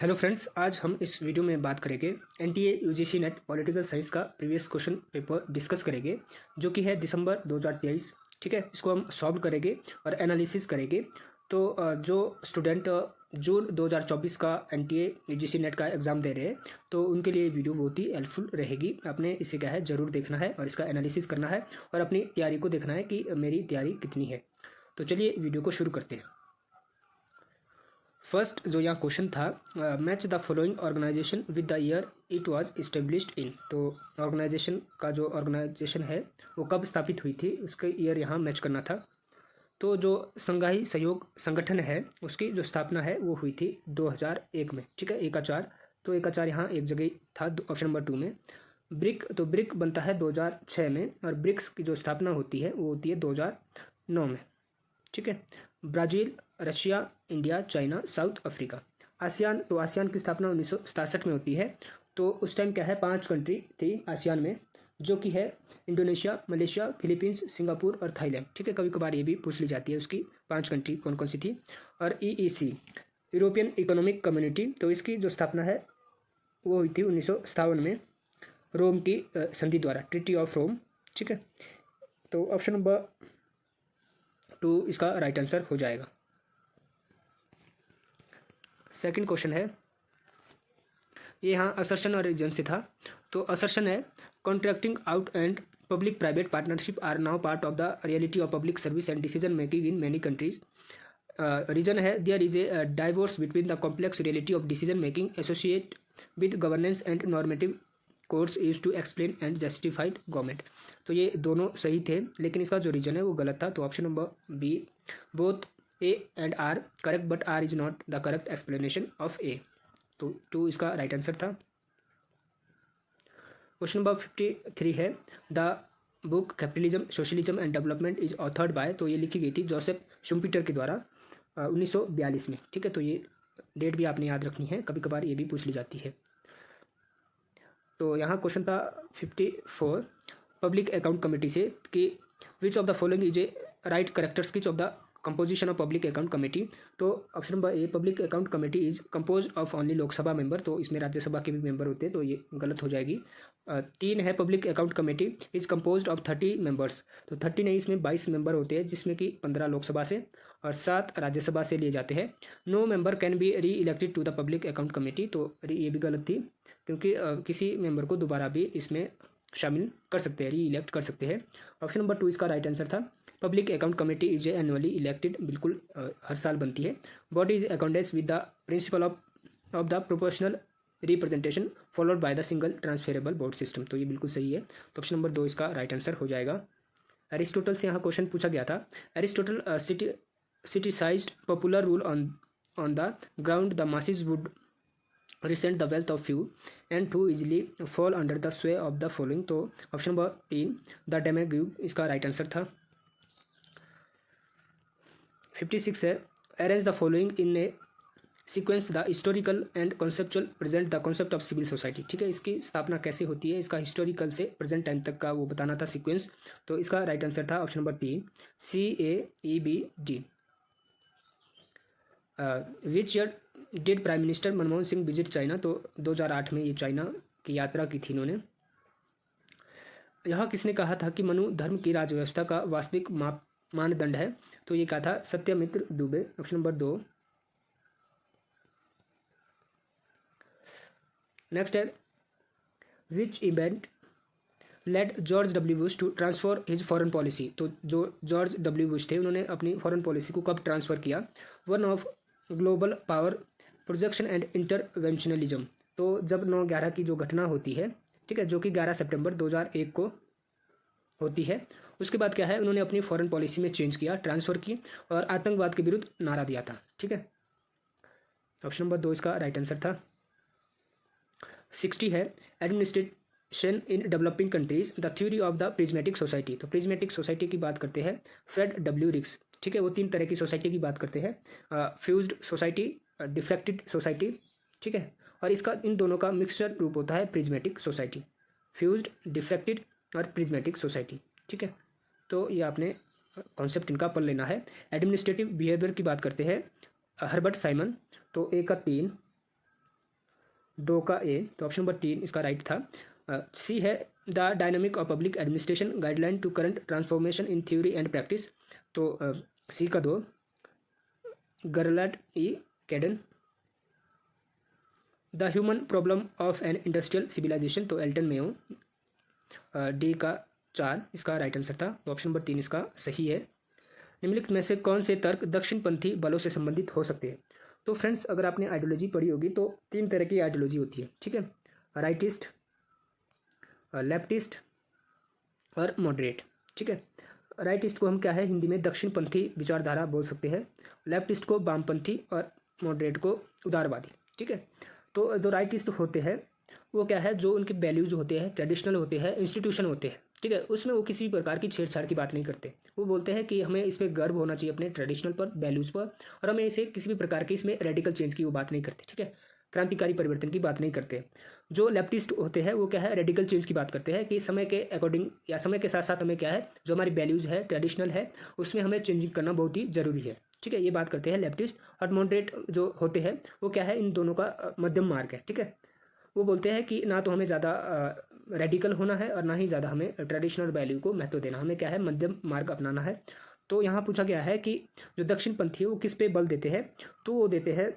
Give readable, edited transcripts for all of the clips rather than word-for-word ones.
Hello friends, आज हम इस वीडियो में बात करेंगे NTA UGC net political science का प्रीवियस क्वेश्चन पेपर डिस्कस करेंगे जो कि है दिसंबर 2023। ठीक है, इसको हम सॉल्व करेंगे और एनालिसिस करेंगे। तो जो स्टूडेंट जून 2024 का एनटीए यूजीसी नेट का एग्ज़ाम दे रहे हैं तो उनके लिए वीडियो बहुत ही हेल्पफुल रहेगी। आपने इसे क्या है ज़रूर देखना है और इसका एनालिसिस करना है और अपनी तैयारी को देखना है कि मेरी तैयारी कितनी है। तो चलिए वीडियो को शुरू करते हैं। फर्स्ट जो यहाँ क्वेश्चन था, match the following organization with the year it was established in. तो ऑर्गेनाइजेशन का जो ऑर्गेनाइजेशन है वो कब स्थापित हुई थी उसके ईयर यहाँ मैच करना था। तो जो संघाई सहयोग संगठन है उसकी जो स्थापना है वो हुई थी 2001 में। ठीक है, 1 तो 1 यहाँ एक जगह था ऑप्शन नंबर 2 में। ब्रिक बनता है 2006 में और ब्रिक्स की जो स्थापना होती है वो होती है 2009 में। ठीक है, Brazil, Russia, India, China, south Africa. ASEAN, तो आसियान की स्थापना 1967 में होती है। तो उस टाइम क्या है 5 कंट्री थी आसियान में जो कि है इंडोनेशिया, मलेशिया, फिलीपींस, सिंगापुर और थाईलैंड। ठीक है, कभी कभार ये भी पूछ ली जाती है उसकी 5 कंट्री कौन कौन सी थी। और ईईसी यूरोपियन इकोनॉमिक कम्युनिटी, तो इसकी जो स्थापना है वो हुई थी 1957 में रोम की संधि द्वारा, ट्रीटी ऑफ रोम। ठीक है, तो ऑप्शन नंबर 2 इसका राइट आंसर हो जाएगा। सेकंड क्वेश्चन है, ये यहाँ असर्शन और रीजन से था। तो असर्शन है contracting out and public private partnership are now part of the reality of public service and decision making in many countries. Reason है there is a divorce between the complex reality of decision making associate with governance and normative course use to explain and justified government. तो ये दोनों सही थे लेकिन इसका जो reason है वो गलत था। तो option number B both A and R correct but R is not the correct explanation of A. तो 2 इसका राइट आंसर था। क्वेश्चन नंबर 53 है the book capitalism socialism and development is authored by. तो ये लिखी गई थी जोसेफ शुम्पीटर के द्वारा 1942 में। ठीक है, तो ये डेट भी आपने याद रखनी है, कभी कभार ये भी पूछ ली जाती है। तो यहाँ क्वेश्चन था 54 पब्लिक अकाउंट कमेटी से कि which of the following is a right characters which of the composition of public account committee. तो option number A public account committee is compose of only Lok Sabha member, तो इसमें राज्यसभा के भी member होते हैं तो ये गलत हो जाएगी। 3 है public account committee is compose of 30 members. तो 30 नहीं, इसमें 22 मेंबर होते हैं जिसमें कि 15 लोकसभा से और 7 राज्यसभा से लिए जाते हैं। No member can be reelected to the public account committee, तो ये भी गलत थी क्योंकि किसी मेंबर को दोबारा भी इसमें शामिल कर सकते हैं, री इलेक्ट कर सकते हैं। ऑप्शन नंबर 2 इसका राइट आंसर था। Public account committee is annually elected, बिल्कुल हर साल बनती है। Body is accountancy with the principle of the proportional representation followed by the single transferable board system. तो ये बिल्कुल सही है। तो ऑप्शन नंबर 2 इसका राइट आंसर हो जाएगा। एरिस्टोटल से यहाँ क्वेश्चन पूछा गया था। Aristotle criticized popular rule on the ground the masses would resent the wealth of few and too easily fall under the sway of the following. तो option number 3 the demagogue इसका right answer था। 56 है arrange the following in a sequence the historical and conceptual present the concept of civil society. ठीक है, इसकी स्थापना कैसे होती है, इसका हिस्टोरिकल से प्रेजेंट टाइम तक का वो बताना था सीक्वेंस। तो इसका राइट आंसर था option number 3 CAEBD। Which year did prime minister Manmohan Singh visit China. तो 2008 में ये चाइना की यात्रा की थी इन्होंने। यह किसने कहा था कि मनु धर्म की राजव्यवस्था का वास्तविक मानदंड है। तो ये कहा था Satyamitra Dubey, option number 2। Next है which event led George W Bush to transfer his foreign policy. तो जो जॉर्ज डब्ल्यू बुश थे उन्होंने अपनी फॉरेन पॉलिसी को कब ट्रांसफ़र किया। One of global power projection and interventionism. तो जब 9/11 की जो घटना होती है, ठीक है, जो कि 11 सितंबर 2001 को होती है, उसके बाद क्या है उन्होंने अपनी फॉरेन पॉलिसी में चेंज किया, ट्रांसफ़र की और आतंकवाद के विरुद्ध नारा दिया था। ठीक है, ऑप्शन नंबर 2 इसका राइट आंसर था। 60 है administration in developing countries the theory of the prismatic society. तो प्रिज्मेटिक सोसाइटी की बात करते हैं फ्रेड डब्ल्यू रिक्स। ठीक है, वो 3 तरह की सोसाइटी की बात करते हैं, फ्यूज्ड सोसाइटी, डिफ्रैक्टेड सोसाइटी। ठीक है, और इसका इन दोनों का मिक्सचर रूप होता है प्रिज्मेटिक सोसाइटी, फ्यूज्ड, डिफ्रैक्टेड और प्रिज्मेटिक सोसाइटी। ठीक है, तो ये आपने कॉन्सेप्ट इनका पढ़ लेना है। एडमिनिस्ट्रेटिव बिहेवियर की बात करते हैं हर्बर्ट साइमन। तो 1 का 3 2 का ए, तो ऑप्शन नंबर 3 इसका राइट था। सी है the dynamic of public administration guideline to current transformation in theory and practice, तो सी का 2 Gerald E Caiden. The human problem of an industrial civilization, तो एल्टन मेयो। डी का 4 इसका right answer था, तो option number 3 इसका सही है। निम्नलिखित में से कौन से तर्क दक्षिणपंथी बलों से संबंधित हो सकते हैं? तो फ्रेंड्स, अगर आपने आइडियोलॉजी पढ़ी होगी तो 3 तरह की आइडियोलॉजी होती है, ठीक है। राइटिस्ट, लेफ्टिस्ट और मॉडरेट, ठीक है। राइटिस्ट को हम क्या है हिंदी में दक्षिणपंथी विचारधारा बोल सकते हैं, लेफ्टिस्ट को वामपंथी और मॉडरेट को उदारवादी, ठीक है। तो जो राइटिस्ट होते हैं वो क्या है, जो उनके वैल्यूज होते हैं, ट्रेडिशनल होते हैं, इंस्टीट्यूशन होते हैं, ठीक है, उसमें वो किसी भी प्रकार की छेड़छाड़ की बात नहीं करते। वो बोलते हैं कि हमें इस पर गर्व होना चाहिए अपने ट्रेडिशनल पर, वैल्यूज़ पर, और हमें इसे किसी भी प्रकार की इसमें रेडिकल चेंज की वो बात नहीं करते, ठीक है, क्रांतिकारी परिवर्तन की बात नहीं करते। जो लेफ्टिस्ट होते हैं वो क्या है, रेडिकल चेंज की बात करते हैं कि समय के अकॉर्डिंग या समय के साथ साथ हमें क्या है, जो हमारी वैल्यूज़ है, ट्रेडिशनल है, उसमें हमें चेंजिंग करना बहुत ही ज़रूरी है, ठीक है, ये बात करते हैं लेफ्टिस्ट। और मॉडरेट जो होते हैं वो क्या है, इन दोनों का मध्यम मार्ग है, ठीक है। वो बोलते हैं कि ना तो हमें ज़्यादा रेडिकल होना है और ना ही ज़्यादा हमें ट्रेडिशनल वैल्यू को महत्व देना, हमें क्या है मध्यम मार्ग अपनाना है। तो यहाँ पूछा गया है कि जो दक्षिणपंथी है वो किस पे बल देते हैं, तो वो देते हैं,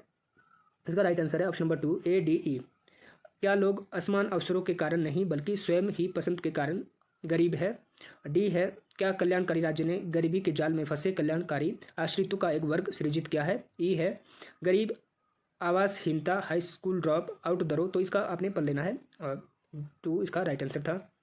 इसका राइट आंसर है option number 2 A D E. क्या लोग असमान अवसरों के कारण नहीं बल्कि स्वयं ही पसंद के कारण गरीब है? डी है क्या कल्याणकारी राज्य ने गरीबी के जाल में फंसे कल्याणकारी आश्रितों का एक वर्ग सृजित किया है? ई है गरीब आवासहीनता हाई स्कूल ड्रॉप आउट दरो, तो इसका आपने पढ़ लेना है, और 2 इसका राइट आंसर था।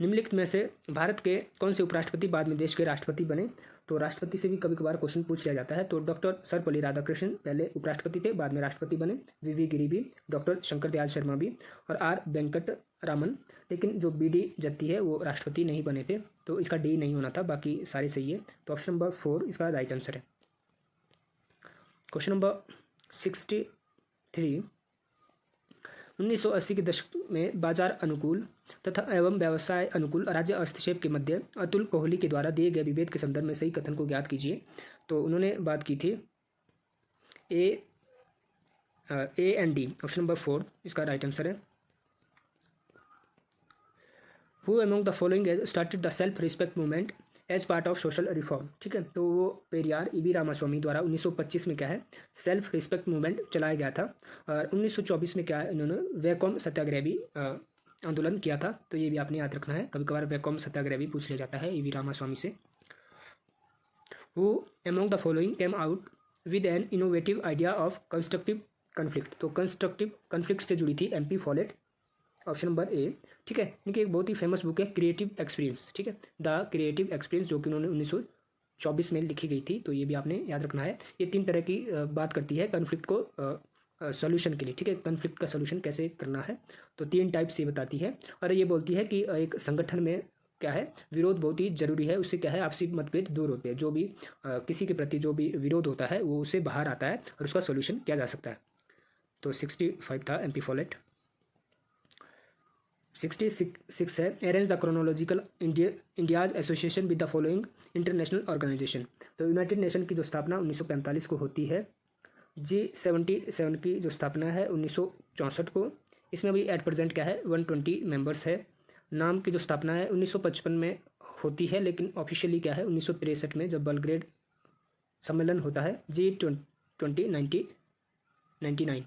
निम्नलिखित में से भारत के कौन से उपराष्ट्रपति बाद में देश के राष्ट्रपति बने? तो राष्ट्रपति से भी कभी कभार क्वेश्चन पूछ लिया जाता है। तो डॉक्टर सर्वपल्ली राधाकृष्णन पहले उपराष्ट्रपति थे, बाद में राष्ट्रपति बने। वी गिरी भी, डॉक्टर शंकर दयाल शर्मा भी, और आर वेंकट रामन। लेकिन जो बी डी जत्ती है वो राष्ट्रपति नहीं बने थे, तो इसका डी नहीं होना था, बाकी सारे सही है। तो ऑप्शन नंबर 4 इसका राइट आंसर है। क्वेश्चन नंबर 63, 1980 के दशक में बाजार अनुकूल तथा एवं व्यवसाय अनुकूल राज्य हस्तक्षेप के मध्य अतुल कोहली के द्वारा दिए गए विभेद के संदर्भ में सही कथन को ज्ञात कीजिए। तो उन्होंने बात की थी A and D, option number 4 इसका राइट आंसर है। Who among the following has started the self respect movement as part of social reform, ठीक है। तो वो पेरियार ईवी रामास्वामी द्वारा 1925 में क्या है सेल्फ रिस्पेक्ट मूवमेंट चलाया गया था, और 1924 में क्या है इन्होंने वैकोम सत्याग्रह भी आंदोलन किया था। तो ये भी आपने याद रखना है, कभी कभार वैकोम सत्याग्रह भी पूछ लिया जाता है ईवी रामास्वामी से। Who among the following came out with an innovative idea of constructive conflict, तो कंस्ट्रक्टिव कन्फ्लिक्ट से जुड़ी थी M P Follett, option number A, ठीक है। इनकी एक बहुत ही फेमस बुक है क्रिएटिव एक्सपीरियंस, ठीक है, द क्रिएटिव एक्सपीरियंस, जो कि उन्होंने 1924 में लिखी गई थी। तो ये भी आपने याद रखना है। ये 3 तरह की बात करती है कन्फ्लिक्ट को सॉल्यूशन के लिए, ठीक है, कन्फ्लिक्ट का सॉल्यूशन कैसे करना है। तो 3 टाइप से बताती है, और ये बोलती है कि एक संगठन में क्या है विरोध बहुत ही जरूरी है, उससे क्या है आपसी मतभेद दूर होते हैं। जो भी किसी के प्रति जो भी विरोध होता है वो उससे बाहर आता है और उसका सॉल्यूशन किया जा सकता है। तो 65 था एमपी फॉलेट। 66 है arrange the chronological India's association with the following international organization. तो यूनाइटेड नेशन की जो स्थापना 1945 को होती है, G77 की जो स्थापना है 1964 को। इसमें अभी एट प्रेजेंट क्या है 120 मेंबर्स है। नाम की जो स्थापना है 1955 में होती है, लेकिन ऑफिशियली क्या है 1963 में जब बलग्रेड सम्मेलन होता है G20 1999।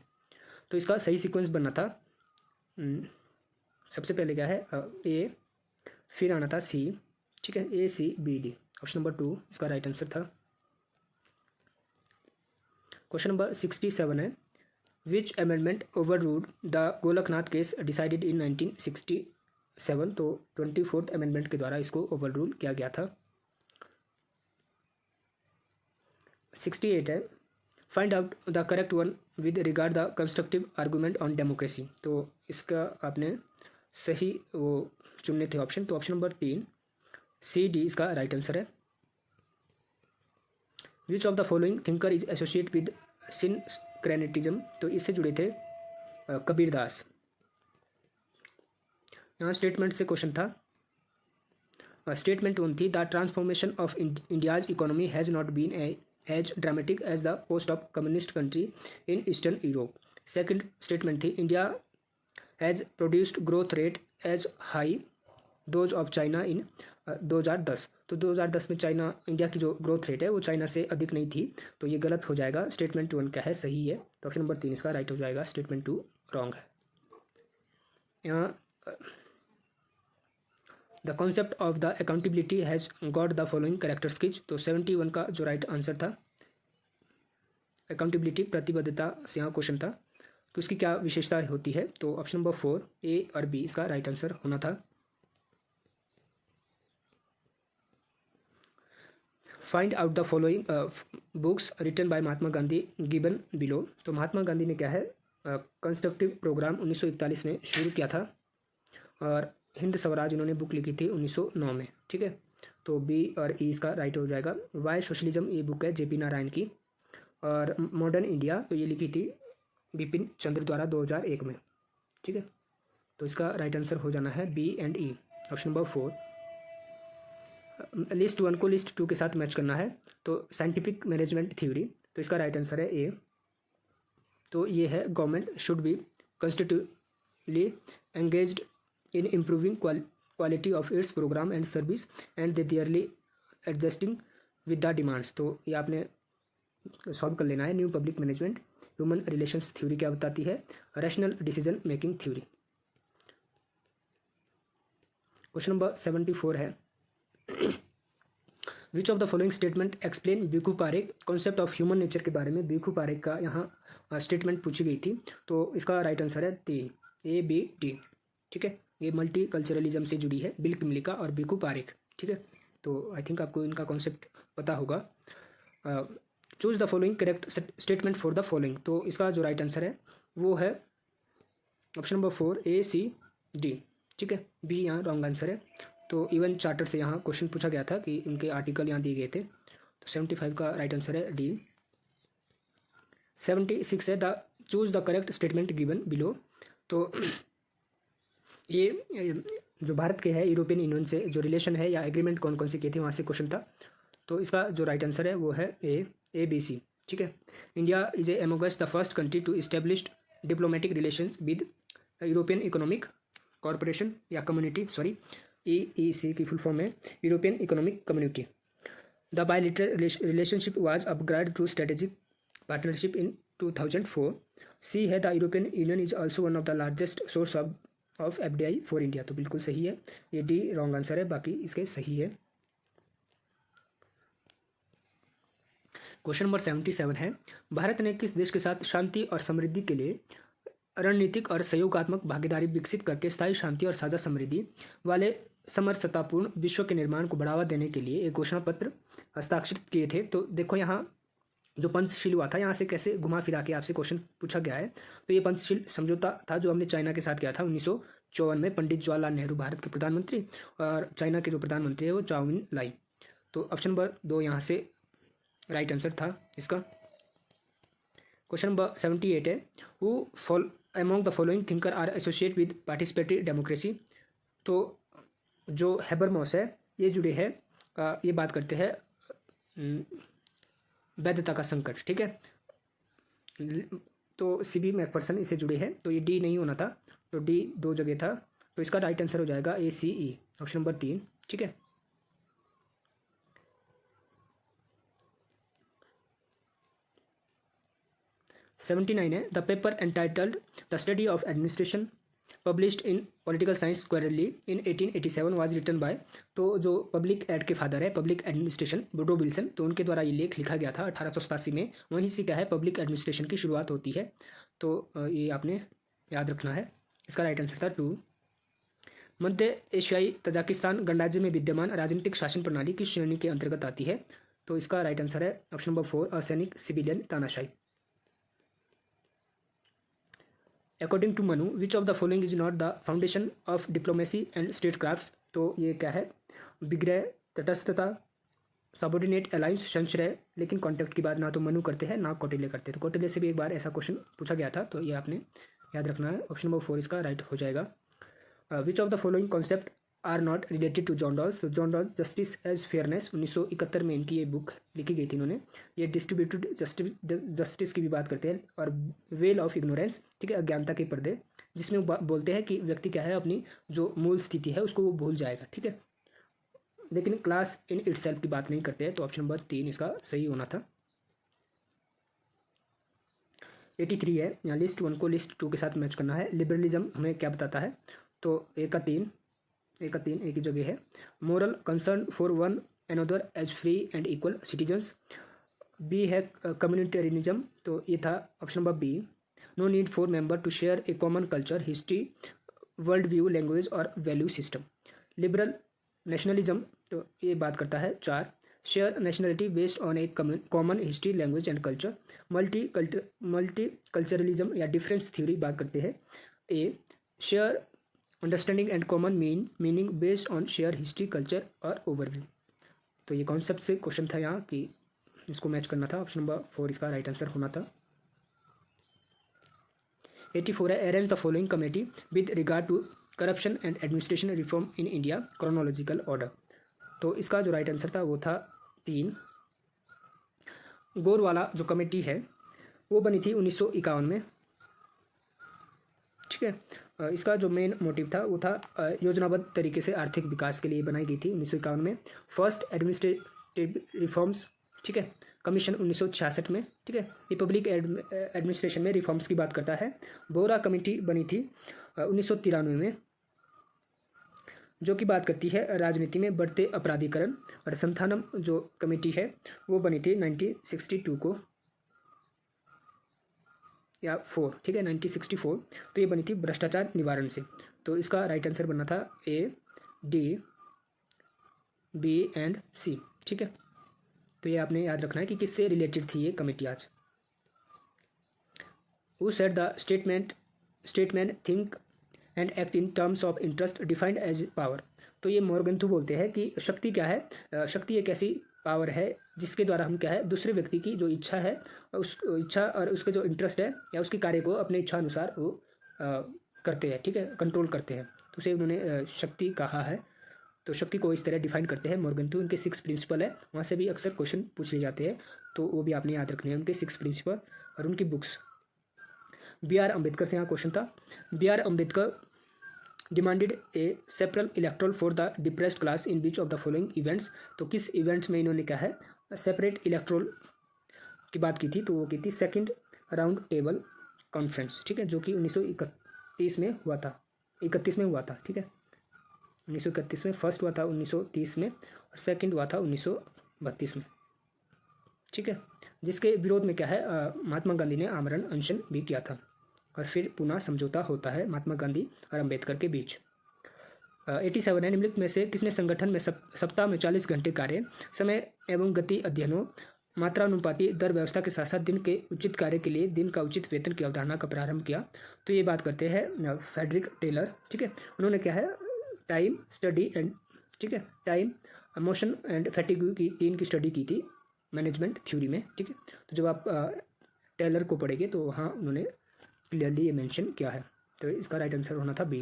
तो इसका सही सीक्वेंस बनना था, सबसे पहले क्या है ए, फिर आना था सी, ठीक है, ACBD, ऑप्शन नंबर 2 इसका राइट आंसर था। क्वेश्चन नंबर 67 है which amendment overruled the Golaknath case decided in 1967। तो 24th अमेंडमेंट के द्वारा इसको ओवर रूल किया गया था। 68 है find out the correct one with regard the constructive argument on democracy. तो इसका आपने सही वो चुनने थे ऑप्शन, तो ऑप्शन नंबर 3 CD इसका राइट आंसर है। Which of the following thinker is associate with syncretism. तो इससे जुड़े थे कबीरदास। यहाँ स्टेटमेंट से क्वेश्चन था। स्टेटमेंट 1 थी the transformation of India's economy has not been a as dramatic as the post of communist country in eastern Europe. Second statement थी, India has produced growth rate as high those of China in 2010। तो 2010 में China, India की जो growth rate है वो China से अधिक नहीं थी, तो ये गलत हो जाएगा। स्टेटमेंट 1 क्या है, सही है, तो ऑप्शन नंबर 3 इसका राइट हो जाएगा। स्टेटमेंट 2 रॉन्ग है। यहाँ the concept of the accountability has got the following characteristics. तो 71 का जो राइट आंसर था, अकाउंटेबिलिटी प्रतिबद्धता से यहाँ क्वेश्चन था, तो इसकी क्या विशेषता होती है, तो ऑप्शन नंबर 4 ए और बी इसका राइट आंसर होना था। Find out the following books written by Mahatma Gandhi given below. तो महात्मा गांधी ने क्या है, कंस्ट्रक्टिव प्रोग्राम 1941 में शुरू किया था, और हिंद स्वराज इन्होंने बुक लिखी थी 1909 में। ठीक है, तो बी और ई इसका राइट हो जाएगा। वाई सोशलिज्म ये बुक है जेपी नारायण की, और मॉडर्न इंडिया तो ये लिखी थी बिपिन चंद्र द्वारा 2001 में। ठीक है, तो इसका राइट आंसर हो जाना है B and E, option number 4। List 1 को लिस्ट 2 के साथ मैच करना है, तो साइंटिफिक मैनेजमेंट थ्योरी, तो इसका राइट आंसर है ए। तो ये है, government should be constantly engaged in improving quality of its programme and service and they dearly adjusting with the demands. तो ये आपने सॉल्व कर लेना है। New public management human relations theory क्या बताती है, rational decision making theory. Question number 74 है, which of the following statement explain Bhikhu Parekh concept of human nature के बारे में भिखु पारेख का यहाँ स्टेटमेंट पूछी गई थी, तो इसका राइट आंसर है 3 ए बी डी। ठीक है, ये मल्टी कल्चरलिज्म से जुड़ी है, बिल किमलिका और भिखु पारेख। ठीक है, तो आई थिंक आपको इनका कॉन्सेप्ट पता होगा। Choose the following correct statement for the following, तो इसका जो राइट आंसर है वो है ऑप्शन नंबर 4 ए सी डी। ठीक है, बी यहाँ रॉन्ग आंसर है। तो इवन चार्टर से यहाँ क्वेश्चन पूछा गया था कि इनके आर्टिकल यहाँ दिए गए थे, तो 75 का राइट आंसर है डी। 76 है, the choose the correct statement given below. तो ये जो भारत के है यूरोपियन यूनियन से जो रिलेशन है या एग्रीमेंट कौन कौन सी की थी, वहाँ से क्वेश्चन था, तो इसका जो राइट आंसर है वो है ए बी सी। ठीक है, India is amongst the first country to established diplomatic relation with European economic corporation या कम्युनिटी, सॉरी EEC की फुल फॉर्म है European economic community. The bilateral relationship was upgrade to strategic partnership in 2004। C है, the European union is also one of the largest source of FDI for India. तो बिल्कुल सही है, ये D wrong answer है, बाकी इसके सही है। क्वेश्चन नंबर 77 है, भारत ने किस देश के साथ शांति और समृद्धि के लिए रणनीतिक और सहयोगात्मक भागीदारी विकसित करके स्थायी शांति और साझा समृद्धि वाले समरसतापूर्ण विश्व के निर्माण को बढ़ावा देने के लिए एक घोषणा पत्र हस्ताक्षरित किए थे। तो देखो यहाँ जो पंचशील हुआ था, यहाँ से कैसे घुमा फिरा के आपसे क्वेश्चन पूछा गया है। तो ये पंचशील समझौता था जो हमने चाइना के साथ किया था 1954 में, पंडित जवाहरलाल नेहरू भारत के प्रधानमंत्री और चाइना के जो प्रधानमंत्री है वो चाउ मिन लाई। तो ऑप्शन नंबर 2 यहाँ से राइट आंसर था इसका। क्वेश्चन नंबर 78 है, who fall among the following thinker are associate with participatory democracy. तो जो हैबरमॉस है ये जुड़े हैं, ये बात करते हैं वैधता का संकट। ठीक है, तो CB मैकफर्सन इससे जुड़े हैं, तो ये डी नहीं होना था, तो डी 2 जगह था, तो इसका राइट आंसर हो जाएगा ACE, ऑप्शन नंबर 3। ठीक है, $79 है, the paper entitled the study of administration published in political science quarterly in 1887 was written by. तो जो पब्लिक एड के फादर है, पब्लिक एडमिनिस्ट्रेशन, वुडरो विल्सन, तो उनके द्वारा ये लेख लिखा गया था 1887 में। वहीं से क्या है, पब्लिक एडमिनिस्ट्रेशन की शुरुआत होती है, तो ये आपने याद रखना है। इसका राइट आंसर था 2। मध्य एशियाई तजाकिस्तान गणराज्य में विद्यमान राजनीतिक शासन प्रणाली किस श्रेणी के अंतर्गत आती है, तो इसका राइट आंसर है ऑप्शन नंबर 4 असैनिक सिविलियन तानाशाही। According to Manu which of the following is not the foundation of diplomacy and state crafts. तो ये क्या है, विग्रह, तटस्थता, सबॉर्डिनेट अलायंस, संशय, लेकिन कॉन्टैक्ट की बात ना तो मनु करते हैं ना कौटिल्य करते हैं। तो कौटिल्य से भी एक बार ऐसा क्वेश्चन पूछा गया था, तो ये आपने याद रखना है। ऑप्शन नंबर 4 इसका राइट हो जाएगा। Which of the following concept are not related to John Rawls. तो John Rawls justice as fairness 1971 में इनकी ये बुक लिखी गई थी इन्होंने। ये डिस्ट्रीब्यूटेड जस्टिस की भी बात करते हैं, और वेल ऑफ इग्नोरेंस, ठीक है, अज्ञानता के पर्दे, जिसमें वो बोलते हैं कि व्यक्ति क्या है अपनी जो मूल स्थिति है उसको वो भूल जाएगा, ठीक है, लेकिन क्लास इन इटसेल्फ की बात नहीं करते हैं। तो ऑप्शन नंबर 3 इसका सही होना था। 83 है, यहाँ लिस्ट 1 को लिस्ट 2 के साथ मैच करना है। लिबरलिज्म हमें क्या बताता है, तो एक का तीन एक ही जगह है। Moral concern for one another as free and equal citizens. B है कम्युनिटेरियनिज्म, तो ये था option number B. No need for member to share a common culture, history, world view, language और वैल्यू सिस्टम। लिबरल नेशनलिज्म, तो ये बात करता है 4, share nationality based on a common history, language and culture. Multiculturalism या difference theory बात करते हैं। A, share understanding and common meaning based on share history, culture और ओवरव्यू। तो ये कॉन्सेप्ट से क्वेश्चन था यहाँ कि इसको मैच करना था। ऑप्शन नंबर 4 इसका राइट आंसर होना था। 84 है, arrange the following committee with regard to corruption and administration reform in India, chronological order. तो इसका जो राइट आंसर था वो था 3। गौर वाला जो कमेटी है वो बनी थी 1951 में, ठीक है। इसका जो मेन मोटिव था वो था योजनाबद्ध तरीके से आर्थिक विकास के लिए बनाई गई थी 1951 में। फर्स्ट एडमिनिस्ट्रेटिव रिफॉर्म्स, ठीक है, कमीशन 1966 में, ठीक है, ये पब्लिक एडमिनिस्ट्रेशन में रिफॉर्म्स की बात करता है। बोरा कमेटी बनी थी 1993 में, जो कि बात करती है राजनीति में बढ़ते अपराधीकरण। और संथानम जो कमेटी है वो बनी थी 1962 को या 4, ठीक है, 1964। तो ये बनी थी भ्रष्टाचार निवारण से। तो इसका राइट आंसर बनना था ए, डी, बी एंड सी, ठीक है। तो ये आपने याद रखना है कि किससे रिलेटेड थी ये कमेटी आज। Who said the statement think and act in terms of interest defined as power. तो ये मोर्गेंथु बोलते हैं कि शक्ति क्या है, शक्ति एक ऐसी पावर है जिसके द्वारा हम क्या है दूसरे व्यक्ति की जो इच्छा है, उस इच्छा और उसके जो इंटरेस्ट है या उसके कार्य को अपने इच्छा अनुसार वो करते हैं, ठीक है, कंट्रोल करते हैं। तो उसे उन्होंने शक्ति कहा है। तो शक्ति को इस तरह डिफाइन करते हैं मोर्गेंथु। उनके 6 प्रिंसिपल है, वहाँ से भी अक्सर क्वेश्चन पूछ लिए जाते हैं, तो वो भी आपने याद रखने हैं उनके 6 प्रिंसिपल और उनकी बुक्स। बी आर अम्बेडकर से यहाँ क्वेश्चन था। B R Ambedkar demanded a separate electoral for the depressed class in which of the following events. तो किस इवेंट्स में इन्होंने क्या है सेपरेट इलेक्ट्रोल की बात की थी, तो वो की थी सेकंड राउंड टेबल कॉन्फ्रेंस, ठीक है, जो कि 1931 में हुआ था, 31 में हुआ था, ठीक है। 1931 में फर्स्ट हुआ था 1930 में और सेकंड हुआ था 1932 में, ठीक है, जिसके विरोध में क्या है महात्मा गांधी ने आमरण अनशन भी किया था। और फिर पुनः समझौता होता है महात्मा गांधी और अम्बेडकर के बीच। 87 है, निम्नलिखित में से किसने संगठन में सप्ताह में 40 घंटे कार्य समय एवं गति अध्ययनों मात्रानुपाती दर व्यवस्था के साथ साथ दिन के उचित कार्य के लिए दिन का उचित वेतन की अवधारणा का प्रारंभ किया। तो ये बात करते हैं फ्रेडरिक टेलर, ठीक है। उन्होंने क्या है टाइम स्टडी एंड, ठीक है, टाइम मोशन एंड फैटिग की 3 की स्टडी की थी मैनेजमेंट थ्योरी में, ठीक है। तो जब आप टेलर को पढ़ेंगे तो वहाँ उन्होंने क्लियरली ये मेंशन किया है। तो इसका राइट आंसर होना था B.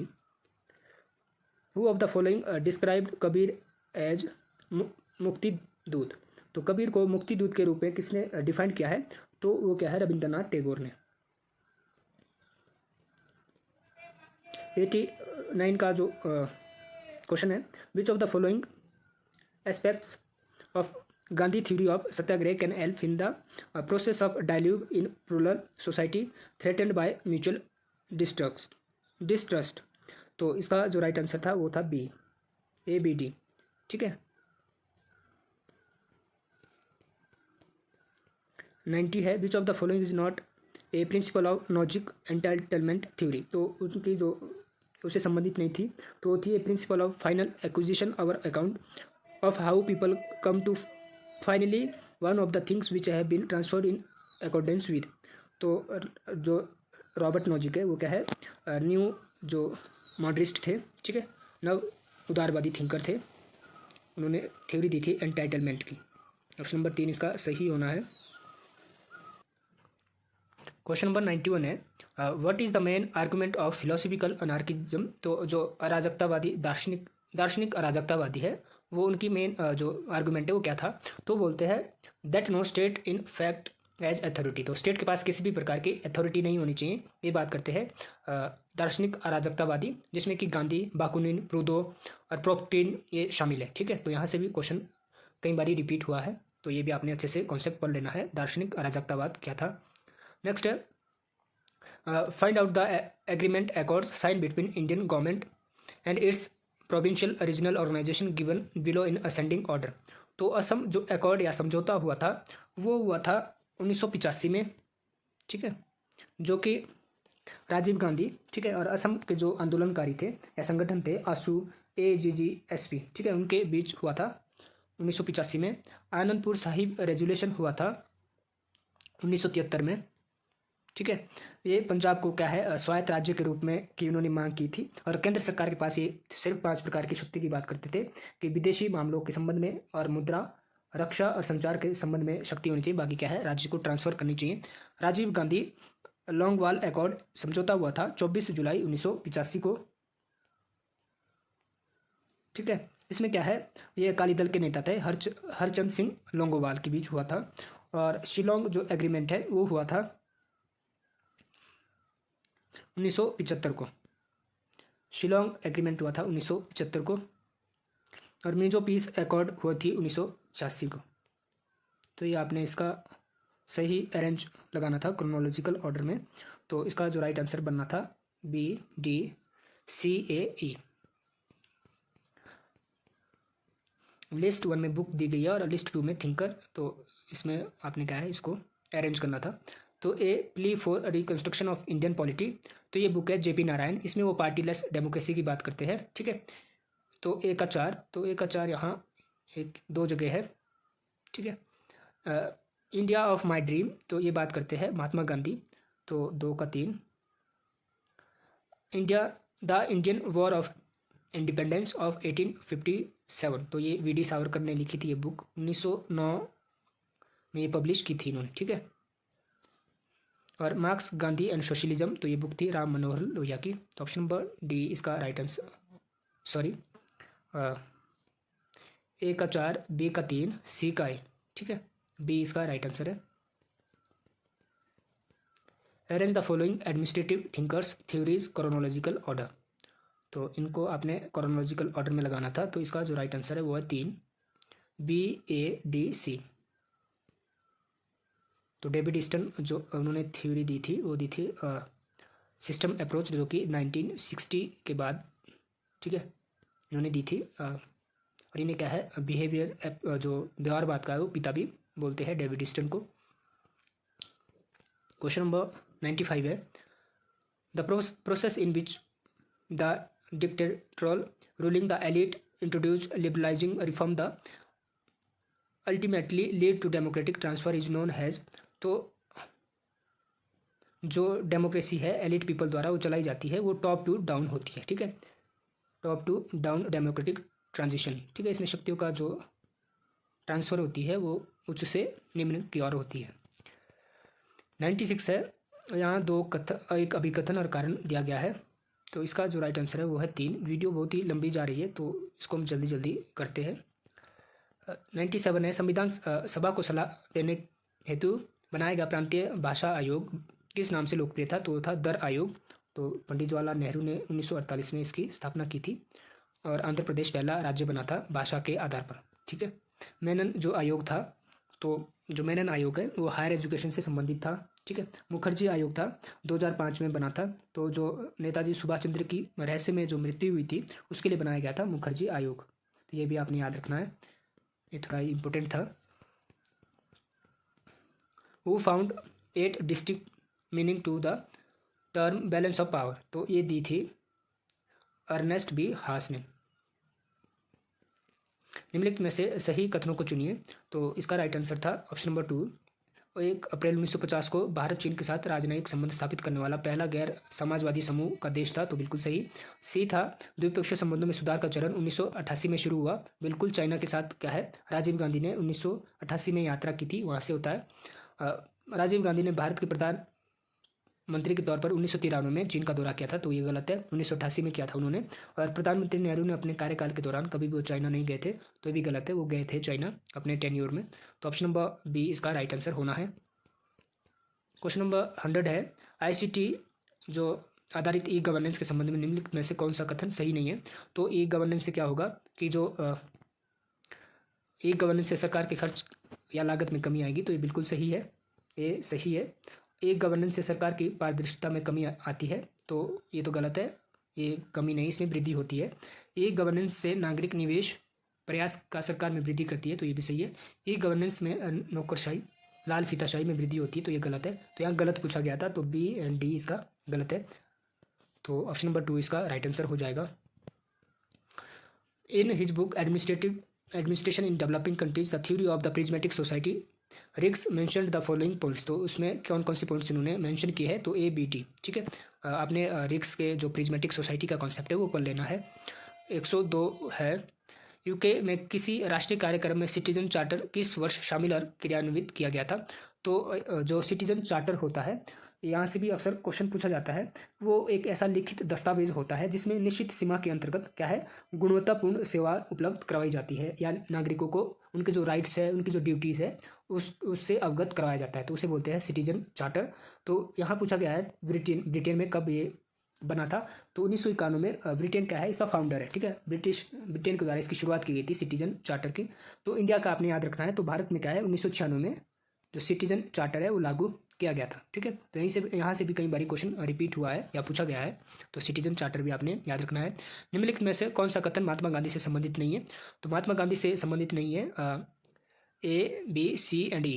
Who of the following described Kabir as मुक्ति दूत। तो कबीर को मुक्ति दूत के रूप में किसने डिफाइन किया है, तो वो क्या है रविंद्रनाथ टैगोर ने। 89 का जो क्वेश्चन है, which of the following aspects of Gandhi theory of satyagraha can help in the process of dialogue in rural society threatened by mutual distrust. तो इसका जो राइट आंसर था वो था बी, ए बी डी, ठीक है। 90 है, which of the following is not a principle of logic entitlement theory. तो उनकी जो उससे संबंधित नहीं थी, तो वो थी a principle of final acquisition और account of how people come to finally one of the things which have been transferred in accordance with. तो जो रॉबर्ट नॉजिक है वो क्या है न्यू जो मॉडरिस्ट थे, ठीक है, नव उदारवादी थिंकर थे, उन्होंने थ्योरी दी थी एंटाइटलमेंट की। ऑप्शन नंबर 3 इसका सही होना है। क्वेश्चन नंबर 91 है, what is the main argument of philosophical anarchism. तो जो अराजकतावादी दार्शनिक दार्शनिक अराजकतावादी है, वो उनकी मेन जो आर्गूमेंट है वो क्या था, तो बोलते हैं that no state in fact as authority, तो स्टेट के पास किसी भी प्रकार की अथॉरिटी नहीं होनी चाहिए, ये बात करते हैं दार्शनिक अराजकतावादी, जिसमें कि गांधी, बाकुनिन, प्रूदो और प्रोपटिन ये शामिल है। ठीक है, तो यहाँ से भी क्वेश्चन कई बार रिपीट हुआ है, तो ये भी आपने अच्छे से कॉन्सेप्ट पढ़ लेना है, दार्शनिक अराजकतावाद क्या था। नेक्स्ट है find out the agreement accord sign between Indian government and its provincial regional organization given below in ascending order. तो असम जो अकॉर्ड या समझौता हुआ था वो हुआ था 1985 में। ठीक है, जो कि राजीव गांधी, ठीक है, और असम के जो आंदोलनकारी थे या संगठन थे आसू AGGSP, ठीक है, उनके बीच हुआ था 1985 में। आनंदपुर साहिब रेजुलेशन हुआ था 1973 में। ठीक है, ये पंजाब को क्या है स्वायत्त राज्य के रूप में की उन्होंने मांग की थी, और केंद्र सरकार के पास ये सिर्फ 5 प्रकार की शक्ति की बात करते थे कि विदेशी मामलों के संबंध में और मुद्रा, रक्षा और संचार के संबंध में शक्ति होनी चाहिए, बाकी क्या है राज्य को ट्रांसफर करनी चाहिए। राजीव गांधी लॉन्गवाल अकॉर्ड समझौता हुआ था 24 जुलाई 1985 को। ठीक है, इसमें क्या है ये अकाली दल के नेता थे हरचंद सिंह लोंगोवाल के बीच हुआ था, और शिलोंग जो एग्रीमेंट है वो हुआ था 1975 को। शिलोंग एग्रीमेंट हुआ था 1975 को, और मिजो पीस अकॉर्ड हुआ थी 1986 को। तो ये आपने इसका सही अरेंज लगाना था क्रोनोलॉजिकल ऑर्डर में, तो इसका जो राइट आंसर बनना था BDCAE। लिस्ट 1 में बुक दी गई है और लिस्ट 2 में थिंकर, तो इसमें आपने क्या है इसको अरेंज करना था। तो a plea for reconstruction of Indian polity, तो ये बुक है JP नारायण, इसमें वो पार्टीलेस डेमोक्रेसी की बात करते हैं। ठीक है, तो A का 4, तो A का 4 यहाँ 1-2 जगह है। ठीक है, इंडिया ऑफ माई ड्रीम, तो ये बात करते हैं महात्मा गांधी, तो 2 का 3। The Indian war of independence of 1857, तो ये VD सावरकर ने लिखी थी ये बुक, 1909 में ये पब्लिश की थी इन्होंने। ठीक है, और मार्क्स, गांधी एंड सोशलिज्म, तो ये बुक थी राम मनोहर लोहिया की। तो ऑप्शन नंबर D इसका राइट आंसर, सॉरी A का 4, B का 3, C का A। ठीक है, B इसका राइट आंसर है। Arrange the following administrative thinkers theories chronological order, तो इनको आपने क्रोनोलॉजिकल ऑर्डर में लगाना था, तो इसका जो राइट आंसर है वो है 3, BADC। तो डेविड ईस्टन जो उन्होंने थ्योरी दी थी वो दी थी सिस्टम अप्रोच, जो कि 1960 के बाद, ठीक है, इन्होंने दी थी। और इन्हें क्या है बिहेवियर जो व्यवहारवाद का है वो पिता भी बोलते हैं डेविड ईस्टन को। क्वेश्चन नंबर 95 है the process in which the dictatorial ruling the elite introduce liberalising reform the ultimately lead to democratic transfer is known has, तो जो डेमोक्रेसी है एलिट पीपल द्वारा वो चलाई जाती है वो टॉप टू डाउन होती है। ठीक है, top to down democratic transition. ठीक है, इसमें शक्तियों का जो ट्रांसफ़र होती है वो उच्च से निम्न की ओर होती है। 96 है, यहाँ 2 एक अभिकथन और कारण दिया गया है, तो इसका जो राइट आंसर है वो है 3। वीडियो बहुत ही लंबी जा रही है तो इसको हम जल्दी जल्दी करते हैं। 97 है, संविधान सभा को सलाह देने हेतु बनाया गया प्रांतीय भाषा आयोग किस नाम से लोकप्रिय था, तो वो था दर आयोग। तो पंडित जवाहरलाल नेहरू ने 1948 में इसकी स्थापना की थी, और आंध्र प्रदेश पहला राज्य बना था भाषा के आधार पर। ठीक है, मेनन जो आयोग था, तो जो मेनन आयोग है वो हायर एजुकेशन से संबंधित था। ठीक है, मुखर्जी आयोग था 2005 में बना था, तो जो नेताजी सुभाष चंद्र की रहस्य में जो मृत्यु हुई थी उसके लिए बनाया गया था मुखर्जी आयोग। तो ये भी आपने याद रखना है, ये थोड़ा इम्पोर्टेंट था। Who found 8 district meaning to the term balance of power, तो ये दी थी अर्नेस्ट बी हास ने। निम्नलिखित में से सही कथनों को चुनिए, तो इसका राइट आंसर था ऑप्शन नंबर 2। 1 अप्रैल 1950 को भारत चीन के साथ राजनयिक संबंध स्थापित करने वाला पहला गैर समाजवादी समूह का देश था, तो बिल्कुल सही। सी था द्विपक्षीय संबंधों में सुधार का चरण 1988 में शुरू हुआ, बिल्कुल चाइना के साथ क्या है राजीव गांधी ने 1988 में यात्रा की थी, वहाँ से होता है। राजीव गांधी ने भारत के प्रधान मंत्री के तौर पर 1993 में चीन का दौरा किया था, तो ये गलत है। 1988 में किया था उन्होंने। और प्रधानमंत्री नेहरू ने अपने कार्यकाल के दौरान कभी भी वो चाइना नहीं गए थे, तो ये भी गलत है, वो गए थे चाइना अपने टेन्योर में। तो ऑप्शन नंबर बी इसका राइट आंसर होना है। क्वेश्चन नंबर 100 है, ICT जो आधारित ई गवर्नेंस के संबंध में निम्नलिखित में से कौन सा कथन सही नहीं है। तो ई गवर्नेंस से क्या होगा कि जो ई गवर्नेंस से सरकार के खर्च या लागत में कमी आएगी, तो ये बिल्कुल सही है, ये सही है। ई गवर्नेंस से सरकार की पारदर्शिता में कमी आती है, तो ये तो गलत है, ये कमी नहीं, इसमें वृद्धि होती है। ई गवर्नेंस से नागरिक निवेश प्रयास का सरकार में वृद्धि करती है, तो ये भी सही है। ई गवर्नेंस में नौकरशाही लाल फीताशाही में वृद्धि होती है, तो ये गलत है। तो यहाँ गलत पूछा गया था, तो बी एंड डी इसका गलत है। तो ऑप्शन नंबर 2 इसका राइट आंसर हो जाएगा। In his book administration in developing countries the theory of the prismatic society रिक्स मेंशन्ड द फॉलोइंग पॉइंट्स। तो उसमें कौन कौन से पॉइंट्स उन्होंने मेंशन किए हैं, तो ABD, ठीक है। आपने रिक्स के जो प्रिज्मेटिक सोसाइटी का कॉन्सेप्ट है वो पढ़ लेना है। 102 है, UK में किसी राष्ट्रीय कार्यक्रम में सिटीजन चार्टर किस वर्ष शामिल और क्रियान्वित किया गया था। तो जो सिटीजन चार्टर होता है, यहाँ से भी अक्सर क्वेश्चन पूछा जाता है, वो एक ऐसा लिखित दस्तावेज होता है जिसमें निश्चित सीमा के अंतर्गत क्या है, गुणवत्तापूर्ण सेवा उपलब्ध करवाई जाती है, या नागरिकों को उनके जो राइट्स है, उनकी जो ड्यूटीज़ है, उससे अवगत करवाया जाता है, तो उसे बोलते हैं सिटीजन चार्टर। तो यहाँ पूछा गया है ब्रिटेन में कब ये बना था। तो 1991 में ब्रिटेन क्या है, इसका फाउंडर है, ठीक है। ब्रिटेन के द्वारा इसकी शुरुआत की गई थी सिटीजन चार्टर की। तो इंडिया का आपने याद रखना है। तो भारत में क्या है, 1996 में जो सिटीजन चार्टर है वो लागू किया गया था, ठीक है। तो यहाँ से भी कई बार क्वेश्चन रिपीट हुआ है या पूछा गया है, तो सिटीजन चार्टर भी आपने याद रखना है। निम्नलिखित में से कौन सा कथन महात्मा गांधी से संबंधित नहीं है। तो महात्मा गांधी से संबंधित नहीं है A, B, C and E,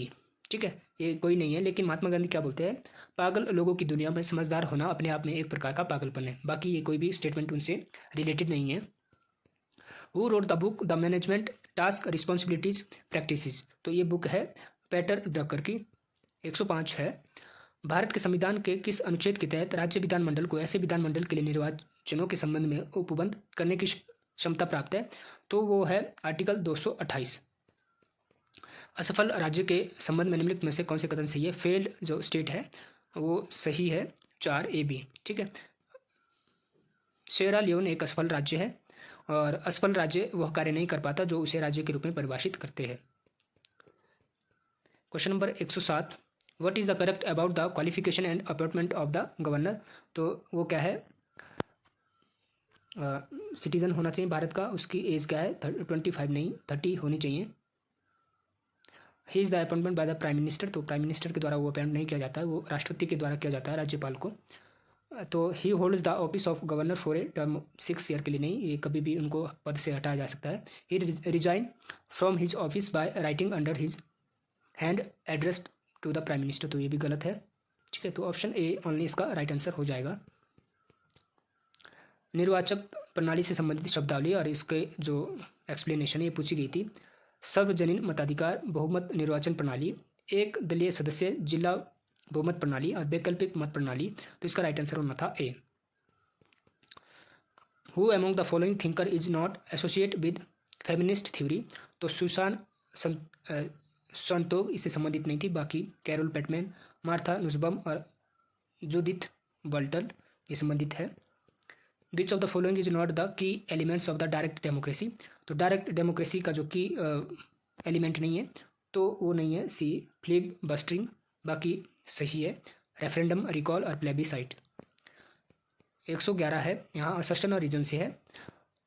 ठीक है, ये कोई नहीं है। लेकिन महात्मा गांधी क्या बोलते हैं, पागल लोगों की दुनिया में समझदार होना अपने आप में एक प्रकार का पागलपन है। बाकी ये कोई भी स्टेटमेंट उनसे रिलेटेड नहीं है। Who wrote the book the management task responsibilities practices. तो ये बुक है पेटर ड्रकर की। 105 है, भारत के संविधान के किस अनुच्छेद के तहत राज्य विधानमंडल को ऐसे विधानमंडल के लिए निर्वाचनों के संबंध में उपबंध करने की क्षमता प्राप्त है। तो वो है आर्टिकल 228। असफल राज्य के संबंध में निम्नलिखित में से कौन से कथन सही है। फेल्ड जो स्टेट है वो सही है, 4 AB, ठीक है। सेरा लियोन एक असफल राज्य है, और असफल राज्य वह कार्य नहीं कर पाता जो उसे राज्य के रूप में परिभाषित करते हैं। Question number 107, what is the correct about the qualification and appointment of the governor. तो वो क्या है, सिटीजन होना चाहिए भारत का, उसकी एज क्या है 25 नहीं 30 होनी चाहिए। He is the appointment by the prime minister. तो प्राइम मिनिस्टर के द्वारा वो अपॉइंट नहीं किया जाता है, वो राष्ट्रपति के द्वारा किया जाता है, राज्यपाल को। तो ही holds the office of governor for a term 6 year के लिए नहीं, ये कभी भी उनको पद से हटाया जा सकता है। He resign from his office by writing under his hand address to the prime minister. तो ये भी गलत है, ठीक है। तो ऑप्शन A ओनली इसका राइट आंसर हो जाएगा। निर्वाचक प्रणाली से संबंधित शब्दावली और इसके जो एक्सप्लेनेशन है ये पूछी गई थी। सार्वजनीन मताधिकार बहुमत निर्वाचन प्रणाली, एक दलीय सदस्य जिला बहुमत प्रणाली और वैकल्पिक मत प्रणाली। तो इसका राइट आंसर होना था A। Who among the following thinker is not associate with feminist theory. तो सुसान संतोग इससे संबंधित नहीं थी। बाकी कैरोल पेटमैन, मार्था नुसबम और जूडिथ बल्टन ये संबंधित है। Which of the following is not the key elements of the direct democracy. तो डायरेक्ट डेमोक्रेसी का जो की एलिमेंट नहीं है तो वो नहीं है C, फ्लिप बस्टिंग। बाकी सही है रेफरेंडम, रिकॉल और प्लेबिसाइट। 111 है, यहाँ असस्टन और रीजन से है।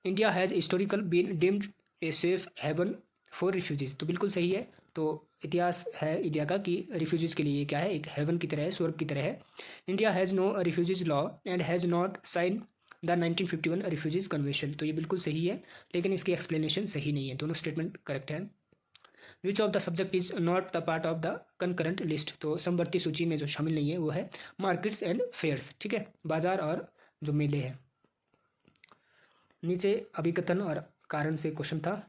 India has historical been deemed a safe haven for refugees. तो बिल्कुल सही है। तो इतिहास है इंडिया का कि रिफ्यूजीज के लिए ये क्या है, एक हेवन की तरह है, स्वर्ग की तरह है। India has no refugees law and has not sign the 1951 refugees convention. तो ये बिल्कुल सही है, लेकिन इसकी एक्सप्लेनेशन सही नहीं है। दोनों स्टेटमेंट करेक्ट है। Which of the subject is not the part of the concurrent list. तो समवर्ती सूची में जो शामिल नहीं है वो है मार्केट्स एंड फेयर्स, ठीक है, बाजार और जो मेले हैं। नीचे अभिकथन और कारण से क्वेश्चन था।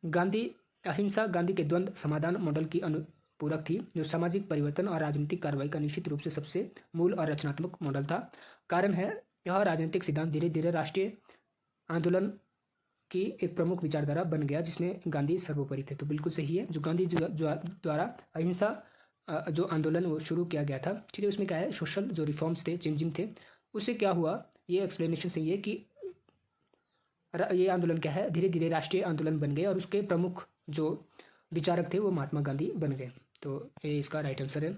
गांधी अहिंसा गांधी के द्वंद्व समाधान मॉडल की अनुपूरक थी, जो सामाजिक परिवर्तन और राजनीतिक कार्रवाई का निश्चित रूप से सबसे मूल और रचनात्मक मॉडल था। कारण है यह राजनीतिक सिद्धांत धीरे धीरे राष्ट्रीय आंदोलन की एक प्रमुख विचारधारा बन गया जिसमें गांधी सर्वोपरि थे। तो बिल्कुल सही है, जो गांधी द्वारा अहिंसा जो आंदोलन वो शुरू किया गया था, ठीक है, उसमें क्या है, सोशल जो रिफॉर्म्स थे, चेंजिंग थे, उससे क्या हुआ, ये एक्सप्लेनेशन सही है कि ये आंदोलन क्या है, धीरे धीरे राष्ट्रीय आंदोलन बन गए और उसके प्रमुख जो विचारक थे वो महात्मा गांधी बन गए। तो ये इसका राइट आंसर है।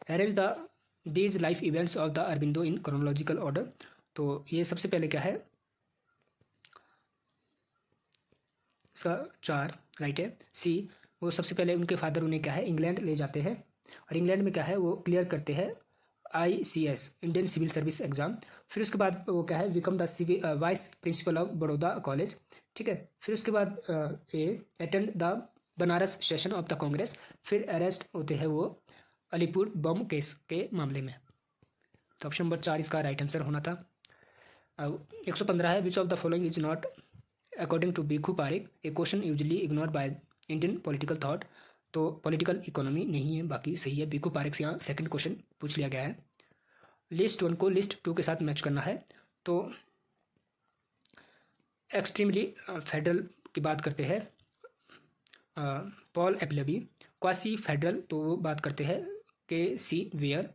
Arrange the these life events of the Aurobindo in chronological order. तो ये सबसे पहले क्या है, इसका 4 राइट है। सी, वो सबसे पहले उनके फादर उन्हें क्या है, इंग्लैंड ले जाते हैं और इंग्लैंड में क्या है, वो क्लियर करते हैं ICS, Indian civil service exam. फिर उसके बाद वो क्या है, become the vice principal of Baroda college, ठीक है। फिर उसके बाद a attend the Banaras session of the Congress. फिर अरेस्ट होते हैं वो अलीपुर बम केस के मामले में। तो ऑप्शन नंबर 4 इसका राइट आंसर होना था। 115 है, which of the following is not according to Bhikhu Parekh a question usually ignored by Indian political thought. तो पॉलिटिकल इकोनॉमी नहीं है, बाकी सही है। भिखू पारिक से यहाँ सेकंड क्वेश्चन पूछ लिया गया है। लिस्ट 1 को लिस्ट 2 के साथ मैच करना है। तो एक्सट्रीमली फेडरल की बात करते हैं पॉल एपलेबी। क्वासी फेडरल तो वो बात करते हैं KC वेयर।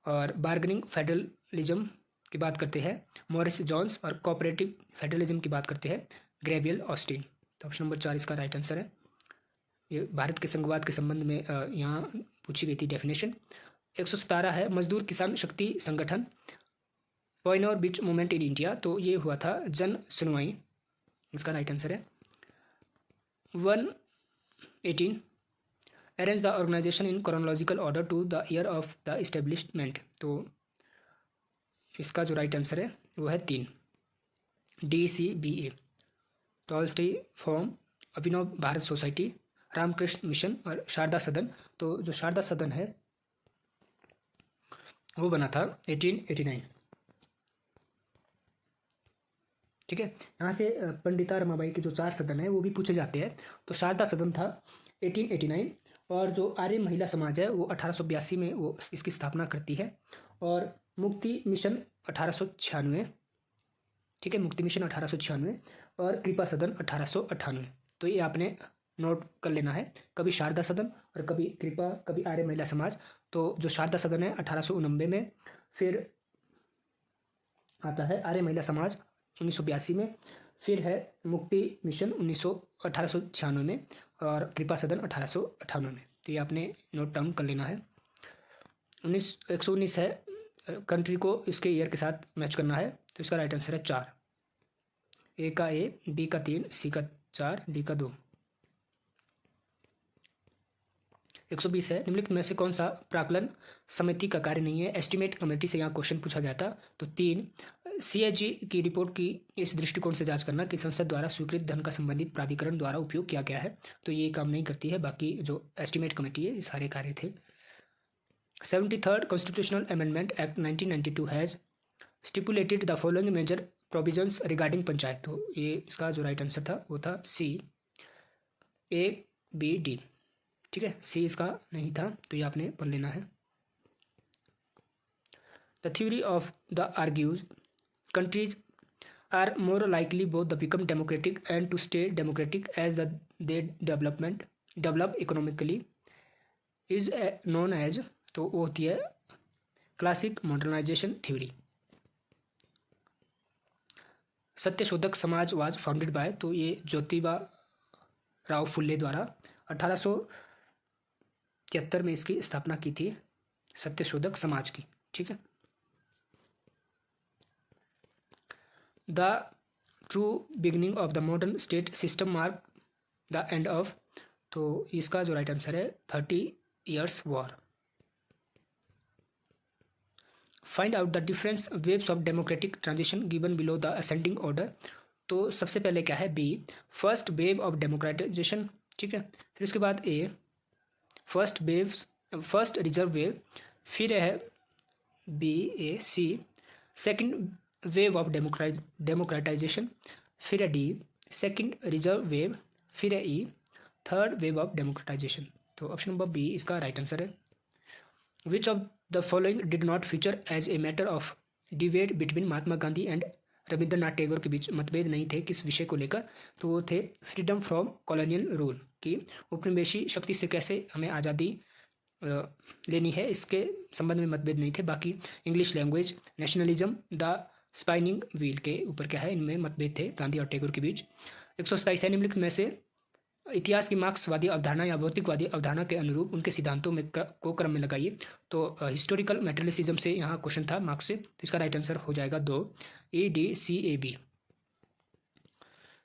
और बार्गेनिंग फेडरलिज्म की बात करते हैं मॉरिस जॉन्स। और कोऑपरेटिव फेडरलिज्म की बात करते हैं ग्रेवियल ऑस्टिन। तो ऑप्शन नंबर 4 इसका राइट आंसर है। ये भारत के संघवाद के संबंध में यहाँ पूछी गई थी डेफिनेशन। 117 है, मजदूर किसान शक्ति संगठन पॉइनर बीच मूवमेंट इन इंडिया। तो ये हुआ था जन सुनवाई, इसका राइट आंसर है। 118 arrange the organization in chronological order to the year of the establishment. तो इसका जो राइट आंसर है वो है 3 DCBA, टॉलस्टॉय फॉर्म, अभिनव भारत सोसाइटी, रामकृष्ण मिशन और शारदा सदन। तो जो शारदा सदन है वो बना था 1889, ठीक है। यहाँ से पंडिता रमाबाई के जो 4 सदन है वो भी पूछे जाते हैं। तो शारदा सदन था 1889 और जो आर्य महिला समाज है वो 1882 में वो इसकी स्थापना करती है। और मुक्ति मिशन 1896, ठीक है, मुक्ति मिशन 1896 और कृपा सदन 1898। तो ये आपने नोट कर लेना है, कभी शारदा सदन और कभी कृपा, कभी आर्य महिला समाज। तो जो शारदा सदन है 1889 में, फिर आता है आर्य महिला समाज 1982 में, फिर है मुक्ति मिशन 1896 में और कृपा सदन 1898 में। तो ये आपने नोट डाउन कर लेना है। 119 है, कंट्री को इसके ईयर के साथ मैच करना है। तो इसका राइट आंसर है 4, ए का A, B का 3, C का 4, D का 2। 120 है, निम्नलिखित में से कौन सा प्राक्कलन समिति का कार्य नहीं है। एस्टिमेट कमेटी से यहाँ क्वेश्चन पूछा गया था। तो 3 CAG की रिपोर्ट की इस दृष्टिकोण से जांच करना कि संसद द्वारा स्वीकृत धन का संबंधित प्राधिकरण द्वारा उपयोग किया गया है। तो ये काम नहीं करती है, बाकी जो एस्टिमेट कमेटी है ये सारे कार्य थे। 73rd constitutional amendment act 1992 has stipulated the following major provisions regarding panchayat. तो ये इसका जो राइट आंसर था वो था C, A, B, D, ठीक है। C इसका नहीं था, तो ये आपने पढ़ लेना है। The theory of the argues countries are more likely both to become democratic and to stay democratic as they develop economically is known as। तो वो होती है classic modernisation theory. Satyashodhak Samaj was founded by. तो ये ज्योतिबा राव फुल्ले द्वारा 1873 में इसकी स्थापना की थी, सत्यशोधक समाज की, ठीक है। The true beginning of the modern state system marked the end of। तो इसका जो राइट आंसर है 30 years war। Find out the different waves of democratic transition given below the ascending order। तो सबसे पहले क्या है B, first wave of democratisation, ठीक है। फिर उसके बाद A, फर्स्ट रिजर्व वेव, फिर है B, A, C, second wave of democratization, फिर है D, सेकंड रिजर्व वेव, फिर है E, third wave of democratization. तो ऑप्शन नंबर B इसका राइट आंसर है। Which of the following did not feature as a matter of debate between Mahatma Gandhi and Rabindranath Tagore के बीच मतभेद नहीं थे किस विषय को लेकर। तो वो थे फ्रीडम फ्रॉम कॉलोनियल रूल, कि उपनिवेशी शक्ति से कैसे हमें आज़ादी लेनी है, इसके संबंध में मतभेद नहीं थे। बाकी English language, nationalism, the spinning wheel के ऊपर क्या है, इनमें मतभेद थे गांधी और टैगोर के बीच। 127 है निम्नलिखित में से इतिहास की मार्क्सवादी अवधारणा या भौतिकवादी अवधारणा के अनुरूप उनके सिद्धांतों में को क्रम में लगाइए। तो हिस्टोरिकल मेटेरियलिज्म से यहाँ क्वेश्चन था मार्क्स से, तो इसका राइट आंसर हो जाएगा 2, ADCAB।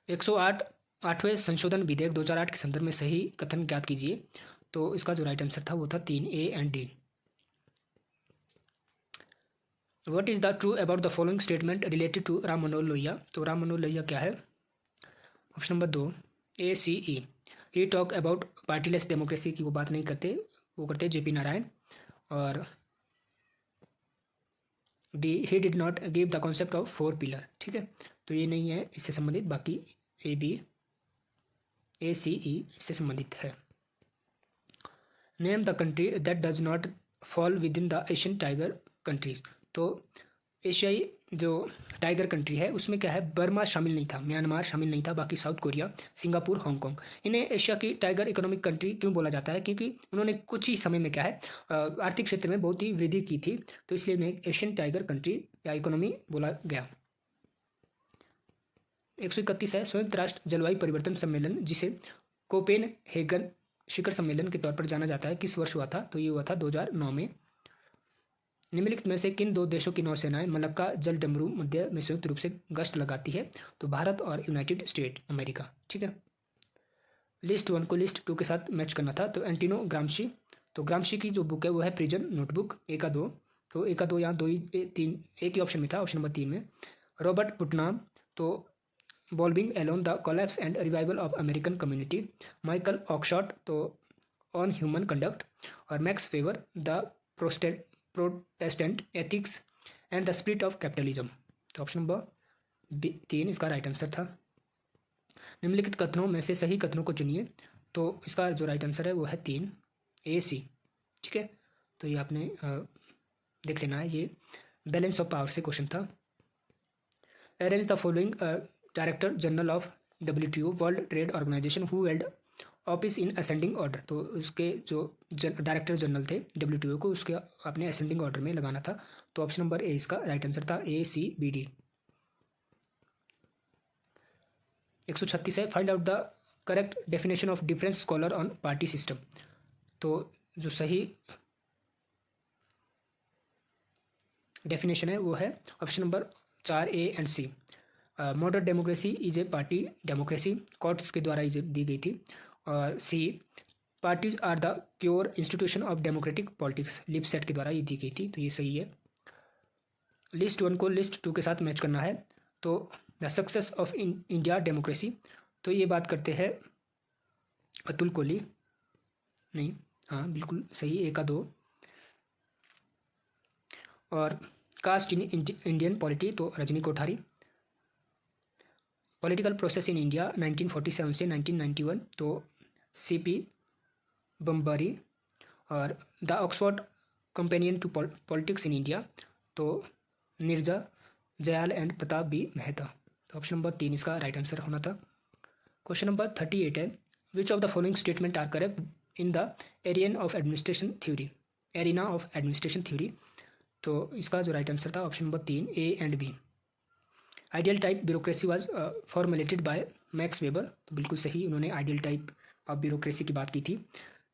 108वें संशोधन विधेयक 2008 के संदर्भ में सही कथन ज्ञात कीजिए। तो इसका जो राइट आंसर था वो था 3, A and D। What is the true about the following statement related to Ram Manohar Lohia. तो राम मनोहर लोहिया क्या है, option number 2, ACE। He talk about partyless democracy की वो बात नहीं करते, वो करते JP नारायण। और D, he did not give the concept of 4 pillar. ठीक है, तो ये नहीं है इससे संबंधित। बाकी AB, ACE इससे संबंधित है। Name the country that does not fall with in the Asian tiger countries. तो एशियाई जो टाइगर कंट्री है उसमें क्या है, बर्मा शामिल नहीं था, म्यांमार शामिल नहीं था, बाकी साउथ कोरिया, सिंगापुर, हांगकांग। इन्हें एशिया की टाइगर इकोनॉमिक कंट्री क्यों बोला जाता है, क्योंकि उन्होंने कुछ ही समय में क्या है आर्थिक क्षेत्र में बहुत ही वृद्धि की थी, तो इसलिए उन्हें एशियन टाइगर कंट्री या इकोनॉमी बोला गया। 131 है संयुक्त राष्ट्र जलवायु परिवर्तन सम्मेलन, जिसे कोपेनहेगन शिखर सम्मेलन के तौर पर जाना जाता है, किस वर्ष हुआ था। तो ये हुआ था 2009 में। निम्नलिखित में से किन 2 देशों की नौसेनाएं मलक्का जल डमरू मध्य में संयुक्त रूप से गश्त लगाती है। तो भारत और यूनाइटेड स्टेट अमेरिका। ठीक है, लिस्ट 1 को लिस्ट 2 के साथ मैच करना था। तो एंटिनो ग्राम्शी, तो ग्राम्शी की जो बुक है वो है प्रिजन नोटबुक, A का 2। तो A का 2 यहाँ 2 ही 3 एक ही ऑप्शन में था, ऑप्शन नंबर 3 में। रॉबर्ट पुटनाम, तो bowling alone the collapse and revival of American community. Michael Oakeshott, तो ऑन ह्यूमन कंडक्ट। और Max Weber, the protestant ethics and the spirit of capitalism. तो ऑप्शन नंबर 3 इसका right answer था। निम्नलिखित कथनों में से सही कथनों को चुनिए। तो इसका जो राइट आंसर है वो है 3, AC। ठीक है, तो ये आपने देख लेना है, ये बैलेंस ऑफ पावर से क्वेश्चन था। Arrange the following director general of WTO world trade organization who held office in ascending order. तो उसके जो डायरेक्टर जनरल थे WTO को, उसके अपने असेंडिंग ऑर्डर में लगाना था। तो ऑप्शन नंबर A इसका राइट आंसर था, ACBD। 136 है find out the correct definition of difference scholar on party system. तो जो सही डेफिनेशन है वो है option number 4, A and C। Modern democracy is a party democracy, courts के द्वारा दी गई थी। और C, parties are the pure institution of democratic politics, Lipset के द्वारा ये दी गई थी, तो ये सही है। लिस्ट 1 को लिस्ट 2 के साथ मैच करना है। तो the success of India democracy, तो ये बात करते हैं अतुल कोहली, नहीं, हाँ बिल्कुल सही, A का 2। और कास्ट इन इंडियन पॉलिटी, तो Rajni Kothari. Political process in India 1947 से 1991, तो CP बम्बरी। और the Oxford companion to politics in India, तो नीरजा जयाल एंड प्रताप B मेहता। तो ऑप्शन नंबर 3 इसका राइट आंसर होना था। क्वेश्चन नंबर 38 है which of the following statement are correct in the arena of administration theory, arena of administration theory. तो इसका जो right answer था option number 3, A and B। Ideal type bureaucracy was formulated by Max Weber, तो बिल्कुल सही, उन्होंने ideal type of bureaucracy की बात की थी।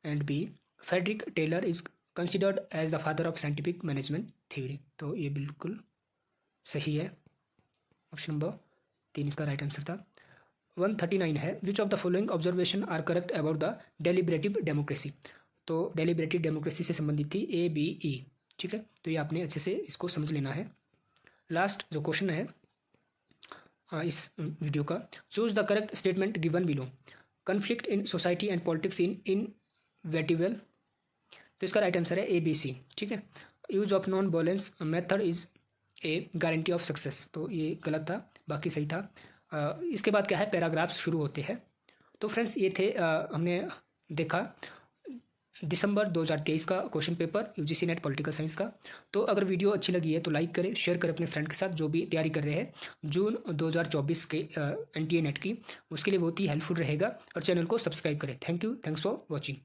And B, Frederick Taylor is considered as the father of scientific management theory, तो ये बिल्कुल सही है, ऑप्शन नंबर 3 इसका राइट आंसर था। 139 है which of the following observation are correct about the deliberative democracy. तो डेलिब्रेटिव डेमोक्रेसी से संबंधित थी A, B, E। ठीक है, तो ये आपने अच्छे से इसको समझ लेना है। लास्ट जो क्वेश्चन है इस वीडियो का, choose the correct statement given below. Conflict in society and politics in inevitable, तो इसका राइट आंसर है A, B, C। ठीक है, use of non violence method is a guarantee of success, तो ये गलत था, बाकी सही था। इसके बाद क्या है, पैराग्राफ्स शुरू होते हैं। तो फ्रेंड्स ये थे हमने देखा दिसंबर 2023 का question paper UGC net political science का। तो अगर वीडियो अच्छी लगी है तो लाइक करें, शेयर करें अपने फ्रेंड के साथ जो भी तैयारी कर रहे हैं जून 2024 के NTA नेट की, उसके लिए बहुत ही हेल्पफुल रहेगा। और चैनल को सब्सक्राइब करें। Thank you, thanks for watching.